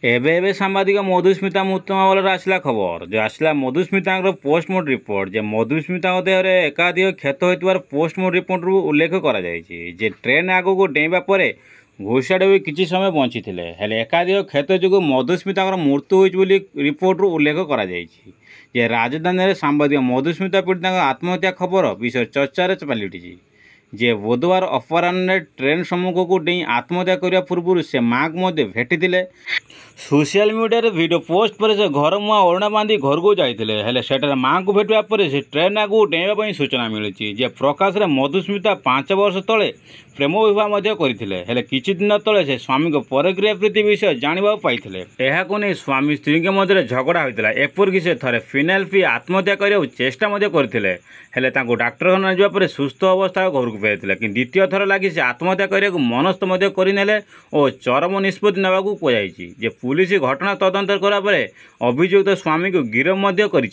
ଏବେ ଏବେ ସାମ୍ବାଦିକ ମଧୁସ୍ମିତା ମୃତ୍ୟୁ ମାମଲାରେ ଆସିଲା ଖବର ଯେ ଆସିଲା ମଧୁସ୍ମିତାଙ୍କର ପୋଷ୍ଟମର୍ଟମ ରିପୋର୍ଟ ଯେ ମଧୁସ୍ମିତାଙ୍କ ଦେହରେ ଏକାଧିକ କ୍ଷତ ହୋଇଥିବାର ପୋଷ୍ଟମର୍ଟମ ରିପୋର୍ଟରୁ ଉଲ୍ଲେଖ କରାଯାଇଛି ଯେ ଟ୍ରେନ୍ ଆଗକୁ ଡେଇଁବା ପରେ ଘୋଷାଡ଼ ହୋଇ କିଛି ସମୟ ବଞ୍ଚିଥିଲେ ହେଲେ ଏକାଧିକ କ୍ଷତ ଯୋଗୁଁ ମଧୁସ୍ମିତାଙ୍କର ମୃତ୍ୟୁ ହୋଇଛି ବୋଲି ରିପୋର୍ଟରୁ ଉଲ୍ଲେଖ କରାଯାଇଛି ଯେ ରାଜଧାନୀରେ ସାମ୍ବାଦିକ ମଧୁସ୍ମିତା ପୀଡ଼ିତାଙ୍କ ଆତ୍ମହତ୍ୟା ଖବର ବିଷୟ ଚର୍ଚ୍ଚାରେ ପାଲଟିଛି ଯେ ବୁଧବାର ଅପରାହ୍ନରେ ଟ୍ରେନ୍ ସମ୍ମୁଖକୁ ଡେଇଁ ଆତ୍ମହତ୍ୟା କରିବା ପୂର୍ବରୁ ସେ ମାଆଙ୍କୁ ମଧ୍ୟ ଭେଟିଥିଲେ। सोशल मीडिया वीडियो पोस्ट पर से घर मुआ ओढ़ना बांधि घर को जाते हेले सेठारे माँ को भेटा पर से ट्रेन आगू डेइबा सूचना मिली जे प्रकाश रे मधुस्मिता 5 वर्ष तले प्रेम विवाह करते किछि दिन तले से स्वामी को परक्रिया प्रीति विषय जानवा पाई नहीं स्वामी स्त्री के मध्य झगड़ा होता एपरिक से थे फिनाइल पी आत्महत्या करने चेष्टा करते डाक्तरखाना जावापर सुस्थ अवस्था घर को फेरी कि द्वितीय थर लगी से आत्महत्या करने मनस्थ करने और चरम निष्पत्ति नेबा कहुई पुलिस घटना तदंत करापर अभियुक्त स्वामी को गिरफ कर।